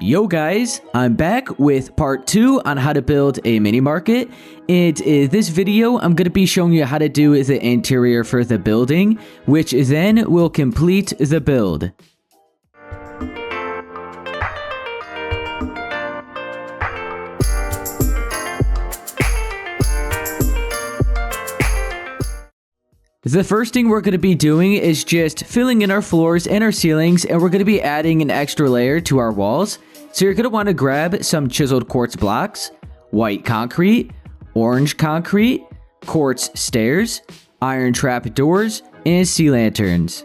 Yo guys, I'm back with part 2 on how to build a mini market, and in this video I'm going to be showing you how to do the interior for the building, which then will complete the build. The first thing we're going to be doing is just filling in our floors and our ceilings, and we're going to be adding an extra layer to our walls. So you're going to want to grab some chiseled quartz blocks, white concrete, orange concrete, quartz stairs, iron trap doors, and sea lanterns.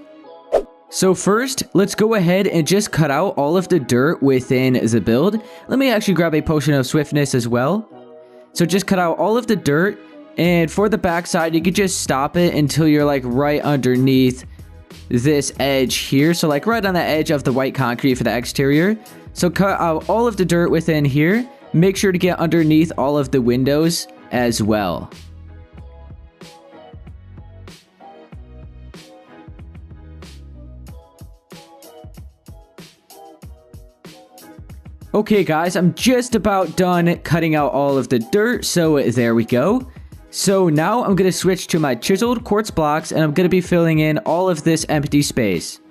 So first, let's go ahead and just cut out all of the dirt within the build. Let me actually grab a potion of swiftness as well. So just cut out all of the dirt. And for the backside, you could just stop it until you're like right underneath this edge here. So like right on the edge of the white concrete for the exterior. So cut out all of the dirt within here. Make sure to get underneath all of the windows as well. Okay guys, I'm just about done cutting out all of the dirt. So there we go. So now I'm going to switch to my chiseled quartz blocks, and I'm going to be filling in all of this empty space.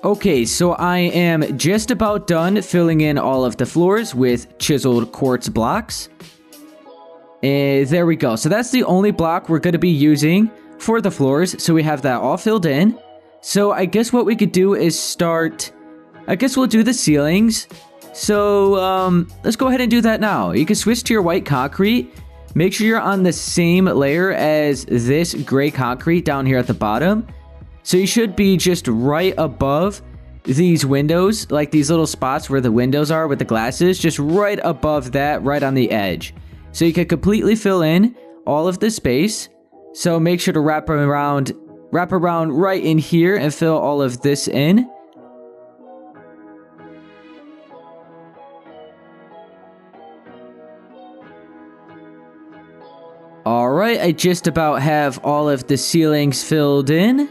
Okay, so I am just about done filling in all of the floors with chiseled quartz blocks. And there we go. So that's the only block we're going to be using for the floors. So we have that all filled in. So I guess what we could do is start, I guess we'll do the ceilings. So let's go ahead and do that now. You can switch to your white concrete. Make sure you're on the same layer as this gray concrete down here at the bottom. So you should be just right above these windows, like these little spots where the windows are with the glasses, just right above that, right on the edge. So you can completely fill in all of the space. So make sure to wrap around right in here and fill all of this in. Alright, I just about have all of the ceilings filled in.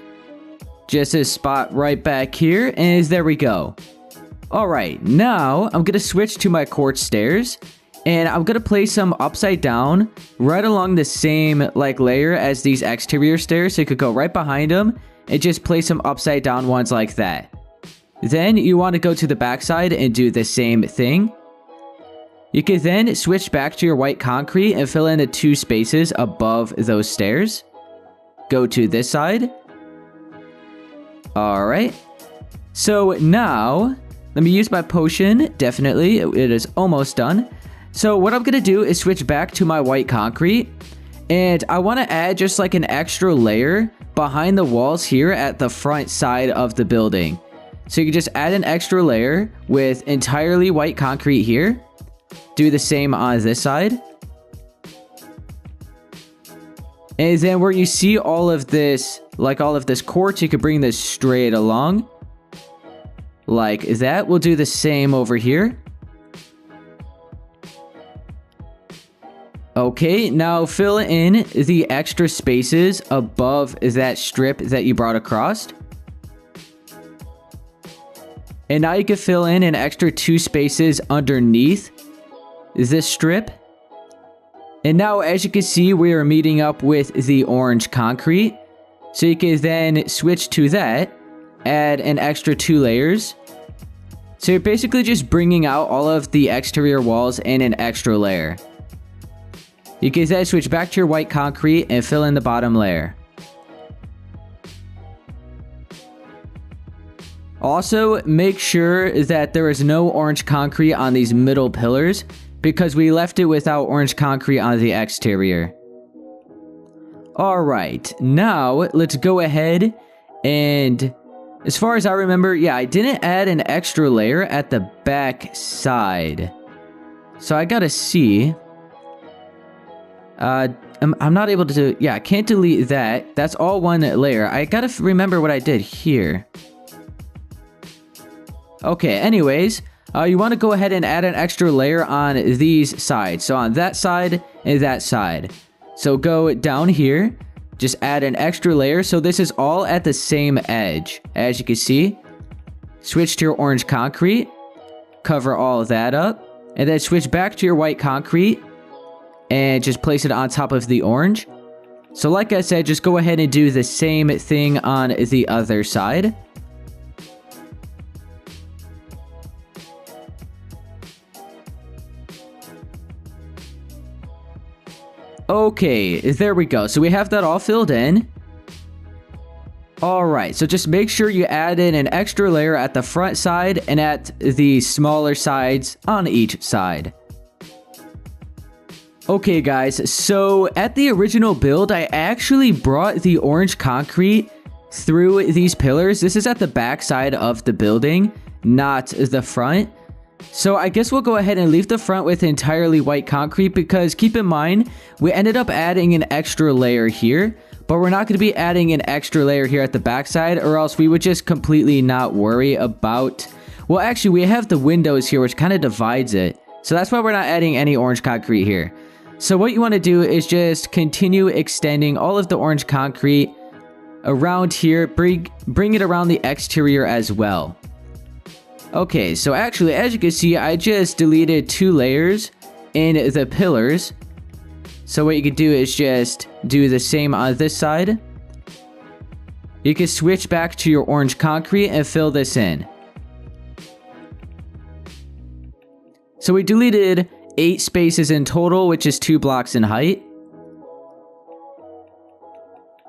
Just a spot right back here, and there we go. Alright, now I'm going to switch to my quartz stairs. And I'm going to place them upside down right along the same like layer as these exterior stairs. So you could go right behind them and just place them upside down ones like that. Then you want to go to the backside and do the same thing. You can then switch back to your white concrete and fill in the 2 spaces above those stairs. Go to this side. Alright. So now, let me use my potion. Definitely, it is almost done. So what I'm going to do is switch back to my white concrete, and I want to add just like an extra layer behind the walls here at the front side of the building. So you can just add an extra layer with entirely white concrete here. Do the same on this side. And then where you see all of this, like all of this quartz, you could bring this straight along. Like that. We'll do the same over here. Okay, now fill in the extra spaces above that strip that you brought across. And now you can fill in an extra 2 spaces underneath this strip. And now, as you can see, we are meeting up with the orange concrete. So you can then switch to that, add an extra 2 layers. So you're basically just bringing out all of the exterior walls in an extra layer. You can then switch back to your white concrete and fill in the bottom layer. Also, make sure that there is no orange concrete on these middle pillars, because we left it without orange concrete on the exterior. Alright, now let's go ahead and, as far as I remember, yeah, I didn't add an extra layer at the back side. So I gotta see. I'm not able to, yeah, I can't delete that. That's all one layer. I gotta remember what I did here. Okay, anyways, you want to go ahead and add an extra layer on these sides. So on that side and that side. So go down here, just add an extra layer. So this is all at the same edge. As you can see, switch to your orange concrete, cover all of that up, and then switch back to your white concrete and just place it on top of the orange. So like I said, just go ahead and do the same thing on the other side. Okay, there we go. So we have that all filled in. Alright, so just make sure you add in an extra layer at the front side and at the smaller sides on each side. Okay guys, so at the original build, I actually brought the orange concrete through these pillars. This is at the back side of the building, not the front. So I guess we'll go ahead and leave the front with entirely white concrete, because keep in mind, we ended up adding an extra layer here, but we're not going to be adding an extra layer here at the backside, or else we would just completely not worry about... Well, actually, we have the windows here, which kind of divides it. So that's why we're not adding any orange concrete here. So what you want to do is just continue extending all of the orange concrete around here. Bring it around the exterior as well. Okay, so actually, as you can see, I just deleted 2 layers in the pillars. So what you could do is just do the same on this side. You can switch back to your orange concrete and fill this in. So we deleted 8 spaces in total, which is 2 blocks in height.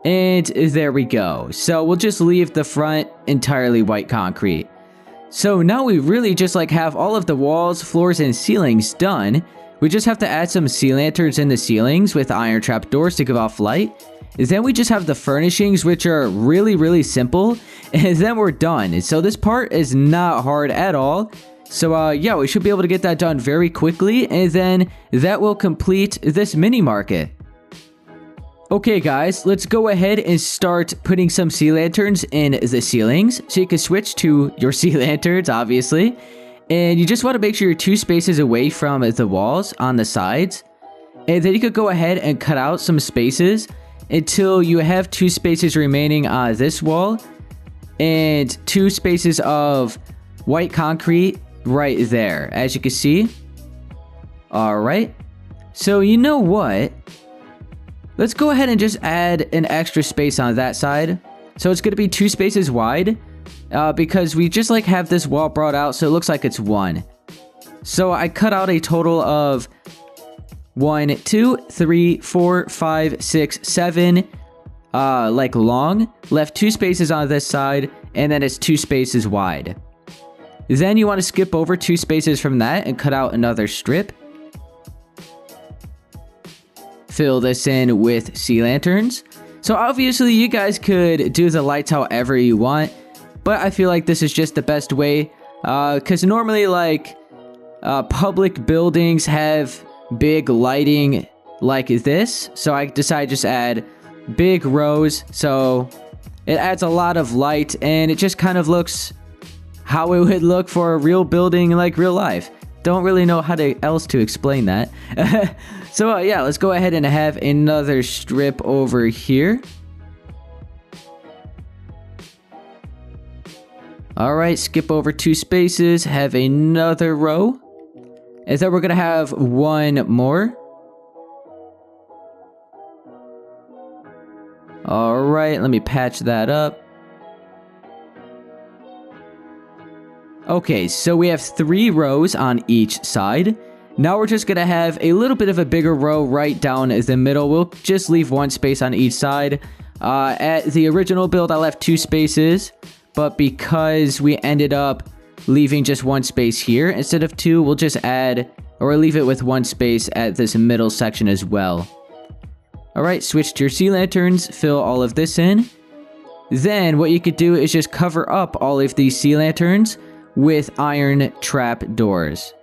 And there we go. So we'll just leave the front entirely white concrete. So now we really just have all of the walls, floors, and ceilings done. We just have to add some sea lanterns in the ceilings with iron trap doors to give off light. Then we just have the furnishings, which are really simple. And then we're done. So this part is not hard at all. So yeah, we should be able to get that done very quickly. And then that will complete this mini market. Okay guys, let's go ahead and start putting some sea lanterns in the ceilings. So you can switch to your sea lanterns, obviously. And you just want to make sure you're 2 spaces away from the walls on the sides. And then you could go ahead and cut out some spaces until you have 2 spaces remaining on this wall. And 2 spaces of white concrete right there, as you can see. Alright. So you know what? Let's go ahead and just add an extra space on that side. So it's going to be 2 spaces wide. Because we just have this wall brought out, so it looks like it's 1. So I cut out a total of 1, 2, 3, 4, 5, 6, 7, long. Left 2 spaces on this side, and then it's 2 spaces wide. Then you want to skip over 2 spaces from that and cut out another strip. Fill this in with sea lanterns. So obviously you guys could do the lights however you want, but I feel like this is just the best way, because normally public buildings have big lighting like this. So I decided to just add big rows, so it adds a lot of light and it just kind of looks how it would look for a real building like real life. Don't really know how else to explain that. So yeah, let's go ahead and have another strip over here. Alright, skip over 2 spaces, have another row. And then we're going to have 1 more. Alright, let me patch that up. Okay, so we have 3 rows on each side. Now we're just going to have a little bit of a bigger row right down the middle. We'll just leave 1 space on each side. At the original build, I left 2 spaces. But because we ended up leaving just 1 space here instead of 2, we'll just add, or leave it with 1 space at this middle section as well. Alright, switch to your sea lanterns, fill all of this in. Then what you could do is just cover up all of these sea lanterns with iron trap doors.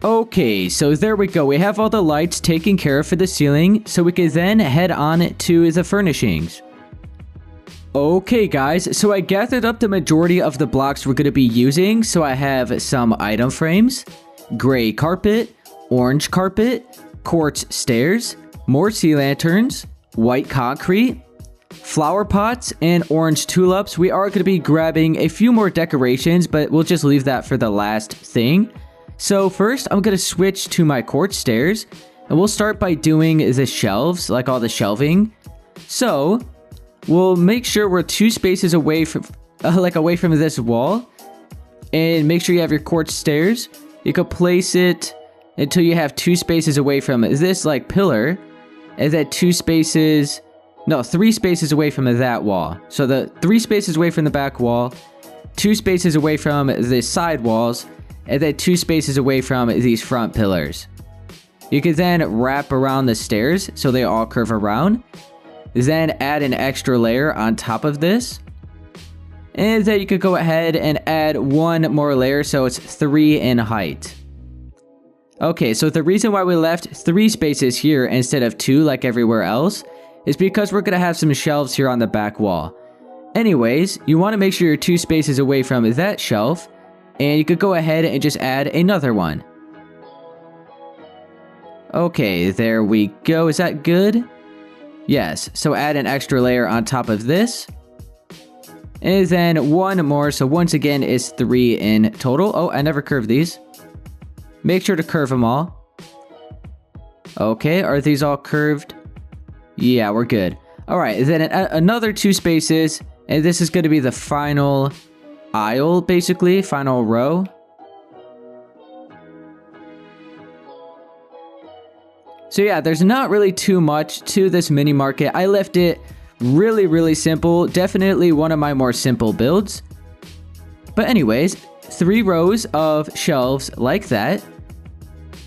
Okay, so there we go. We have all the lights taken care of for the ceiling, so we can then head on to the furnishings. Okay guys, so I gathered up the majority of the blocks we're going to be using. So I have some item frames, gray carpet, orange carpet, quartz stairs, more sea lanterns, white concrete, flower pots, and orange tulips. We are going to be grabbing a few more decorations, but we'll just leave that for the last thing. So first, I'm going to switch to my quartz stairs, and we'll start by doing the shelves, like all the shelving. So we'll make sure we're 2 spaces away from, away from this wall, and make sure you have your quartz stairs. You can place it until you have 2 spaces away from this like pillar, and then 3 spaces away from that wall. So the 3 spaces away from the back wall, 2 spaces away from the side walls, and then 2 spaces away from these front pillars. You can then wrap around the stairs so they all curve around. Then add an extra layer on top of this. And then you could go ahead and add 1 more layer so it's 3 in height. Okay, so the reason why we left 3 spaces here instead of 2 like everywhere else is because we're going to have some shelves here on the back wall. Anyways, you want to make sure you're 2 spaces away from that shelf, and you could go ahead and just add another one. Okay, there we go. Is that good? Yes, so add an extra layer on top of this. And then 1 more, so once again is 3 in total. Oh, I never curved these. Make sure to curve them all. Okay, are these all curved? Yeah, we're good. Alright, then another 2 spaces, and this is going to be the final aisle, basically, final row. So yeah, there's not really too much to this mini market. I left it really simple. Definitely one of my more simple builds. But anyways, 3 rows of shelves like that.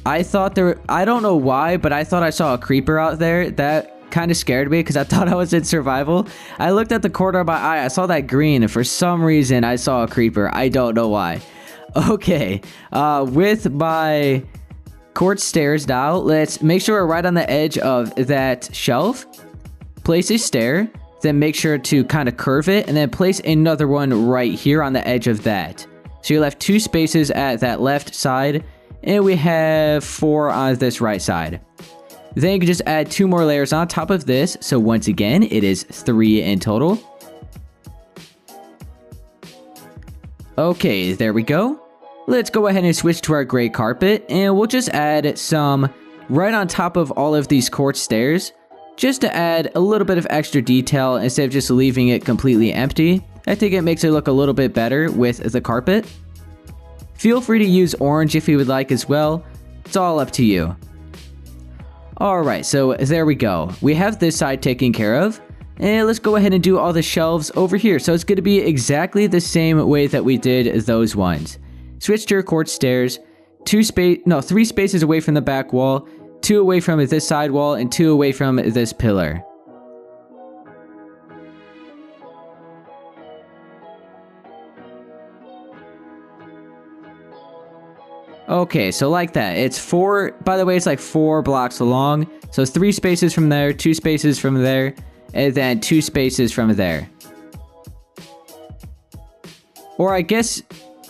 I don't know why, but I thought I saw a creeper out there. That kind of scared me because I thought I was in survival. I looked at the corner of my eye. I saw that green, and for some reason I saw a creeper. I don't know why. Okay, with my quartz stairs now, let's make sure we're right on the edge of that shelf. Place a stair, then make sure to kind of curve it, and then place another one right here on the edge of that. So you left 2 spaces at that left side, and we have 4 on this right side. Then you can just add 2 more layers on top of this, so once again, it is 3 in total. Okay, there we go. Let's go ahead and switch to our gray carpet, and we'll just add some right on top of all of these quartz stairs, just to add a little bit of extra detail instead of just leaving it completely empty. I think it makes it look a little bit better with the carpet. Feel free to use orange if you would like as well. It's all up to you. Alright, so there we go. We have this side taken care of. And let's go ahead and do all the shelves over here. So it's going to be exactly the same way that we did those ones. Switch to your quartz stairs, 3 spaces away from the back wall, 2 away from this side wall, and 2 away from this pillar. Okay, so like that. It's 4, by the way, it's like 4 blocks long. So 3 spaces from there, 2 spaces from there, and then 2 spaces from there. Or I guess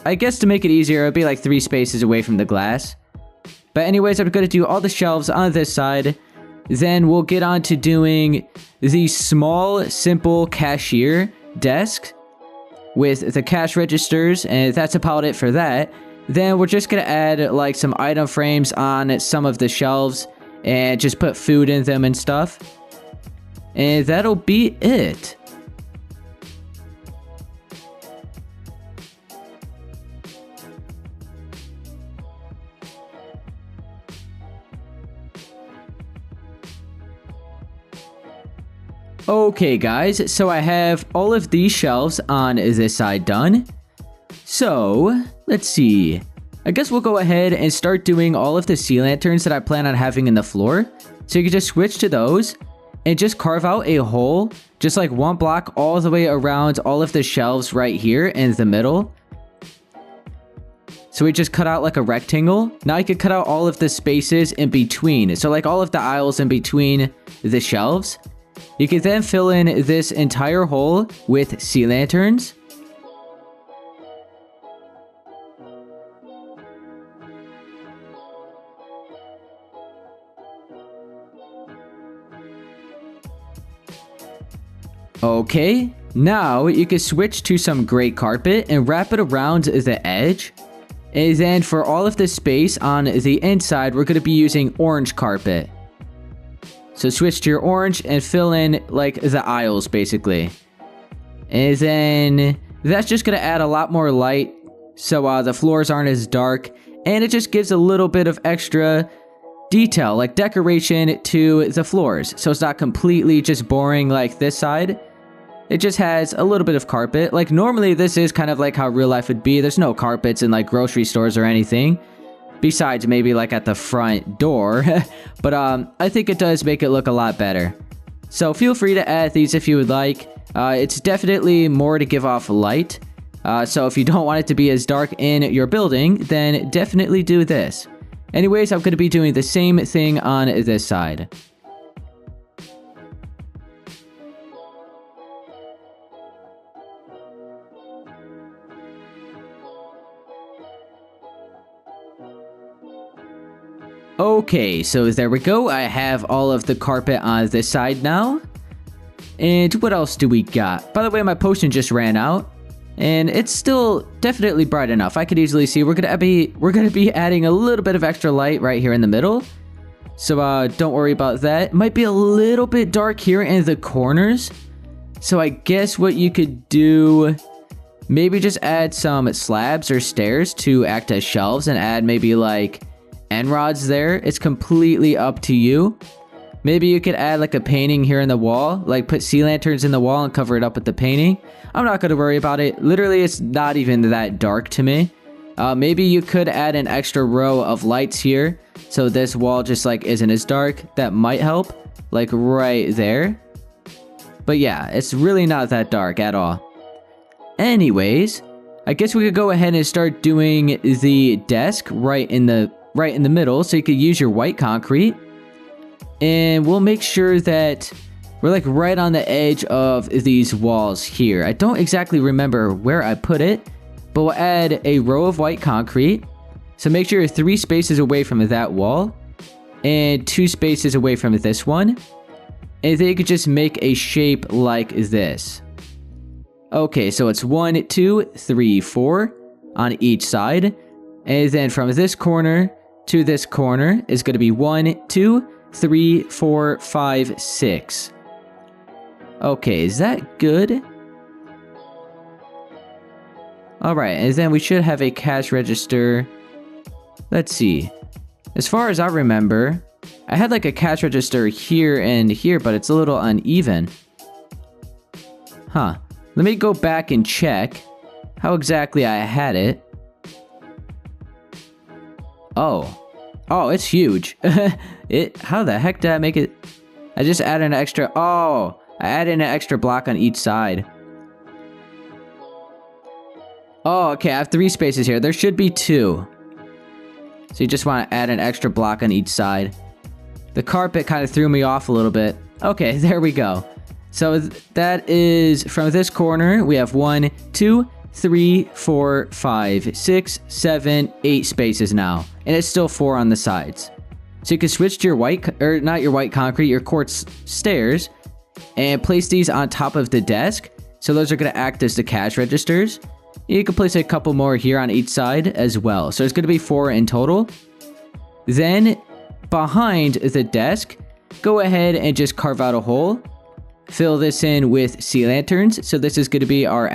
to make it easier, it'd be like 3 spaces away from the glass. But anyways, I'm going to do all the shelves on this side. Then we'll get on to doing the small, simple cashier desk with the cash registers. And that's about it for that. Then we're just going to add like some item frames on some of the shelves and just put food in them and stuff. And that'll be it. Okay guys, so I have all of these shelves on this side done. So, let's see. I guess we'll go ahead and start doing all of the sea lanterns that I plan on having in the floor. So you can just switch to those and just carve out a hole, just like 1 block all the way around all of the shelves right here in the middle. So we just cut out like a rectangle. Now you can cut out all of the spaces in between. So like all of the aisles in between the shelves. You can then fill in this entire hole with sea lanterns. Okay, now you can switch to some gray carpet and wrap it around the edge. And then for all of the space on the inside, we're going to be using orange carpet. So switch to your orange and fill in like the aisles basically. And then that's just going to add a lot more light so the floors aren't as dark. And it just gives a little bit of extra detail, like decoration to the floors. So it's not completely just boring like this side. It just has a little bit of carpet. Like normally this is kind of like how real life would be. There's no carpets in like grocery stores or anything. Besides maybe like at the front door. But I think it does make it look a lot better. So feel free to add these if you would like. It's definitely more to give off light. So if you don't want it to be as dark in your building, then definitely do this. Anyways, I'm going to be doing the same thing on this side. Okay, so there we go. I have all of the carpet on this side now. And what else do we got? By the way, my potion just ran out. And it's still definitely bright enough. I could easily see we're gonna be adding a little bit of extra light right here in the middle. So don't worry about that. It might be a little bit dark here in the corners. So I guess what you could do, maybe just add some slabs or stairs to act as shelves and add maybe like end rods there. It's completely up to you. Maybe you could add like a painting here in the wall, like put sea lanterns in the wall and cover it up with the painting. I'm not going to worry about it. Literally, it's not even that dark to me. Maybe you could add an extra row of lights here, so this wall just like isn't as dark. That might help, like right there. But yeah, it's really not that dark at all. Anyways, I guess we could go ahead and start doing the desk right in the middle, so you could use your white concrete. And we'll make sure that we're like right on the edge of these walls here. I don't exactly remember where I put it, but we'll add a row of white concrete. So make sure you're 3 spaces away from that wall and 2 spaces away from this one. And then you could just make a shape like this. Okay, so it's 1, 2, 3, 4 on each side. And then from this corner to this corner is going to be 1, 2, 3, 4, 5, 6. Okay, is that good? Alright, and then we should have a cash register. Let's see. As far as I remember, I had like a cash register here and here, but it's a little uneven. Huh. Let me go back and check how exactly I had it. Oh, it's huge. How the heck did I make it? I just added an extra, I added an extra block on each side. Oh, okay, I have 3 spaces here. There should be 2. So you just want to add an extra block on each side. The carpet kind of threw me off a little bit. Okay, there we go. So that is from this corner, we have 1, 2, 3, 4, 5, 6, 7, 8 spaces now. And it's still 4 on the sides. So you can switch to your not your white concrete, your quartz stairs, and place these on top of the desk. So those are going to act as the cash registers. You can place a couple more here on each side as well. So it's going to be 4 in total. Then behind the desk, go ahead and just carve out a hole. Fill this in with sea lanterns. So this is going to be our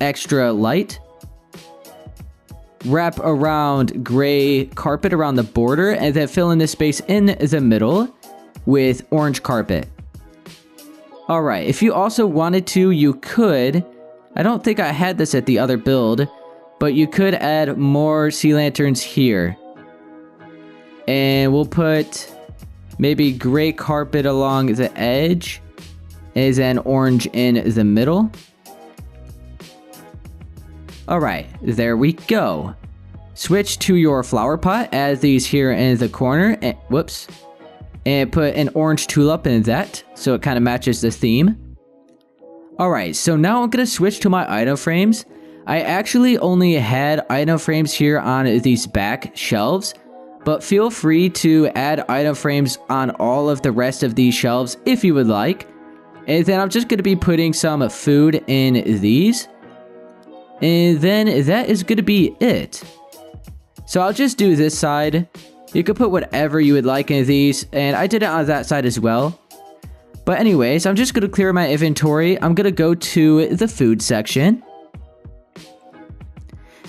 extra light. Wrap around gray carpet around the border, and then fill in this space in the middle with orange carpet. Alright, if you also wanted to, you could, I don't think I had this at the other build, but you could add more sea lanterns here. And we'll put maybe gray carpet along the edge, and then orange in the middle. Alright, there we go. Switch to your flower pot, add these here in the corner, and and put an orange tulip in that, so it kind of matches the theme. Alright, so now I'm going to switch to my item frames. I actually only had item frames here on these back shelves, but feel free to add item frames on all of the rest of these shelves if you would like. And then I'm just going to be putting some food in these. And then that is going to be it. So I'll just do this side. You can put whatever you would like in these, and I did it on that side as well. But anyways, I'm just going to clear my inventory. I'm going to go to the food section.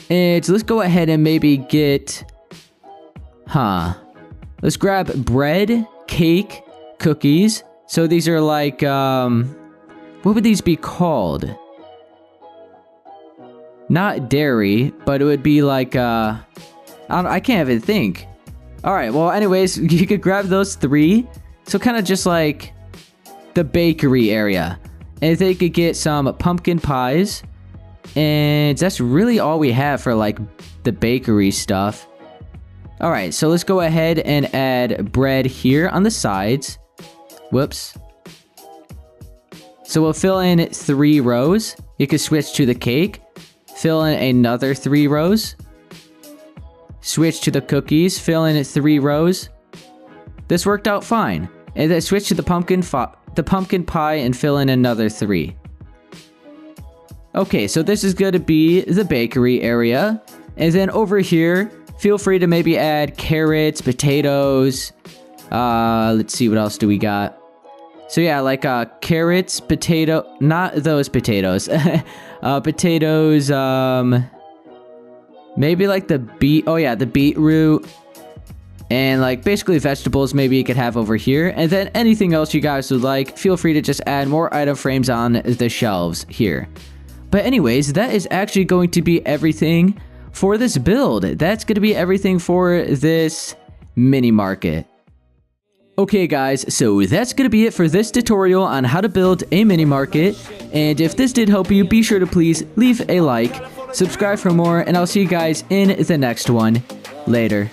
And let's go ahead and maybe get... Let's grab bread, cake, cookies. So these are like, what would these be called? Not dairy, but it would be like, I can't even think. Alright, well anyways, you could grab those 3. So kind of just like the bakery area. And they could get some pumpkin pies. And that's really all we have for like the bakery stuff. Alright, so let's go ahead and add bread here on the sides. Whoops. So we'll fill in 3 rows. You can switch to the cake. Fill in another 3 rows. Switch to the cookies. Fill in 3 rows. This worked out fine. And then switch to the pumpkin pie and fill in another 3. Okay, so this is going to be the bakery area. And then over here, feel free to maybe add carrots, potatoes. Let's see, what else do we got? So yeah, like carrots, not those potatoes. Potatoes, maybe like the beetroot. And like basically vegetables maybe you could have over here. And then anything else you guys would like, feel free to just add more item frames on the shelves here. But anyways, that is actually going to be everything for this build. That's going to be everything for this mini market. Okay guys, so that's going to be it for this tutorial on how to build a mini market. And if this did help you, be sure to please leave a like, subscribe for more, and I'll see you guys in the next one. Later.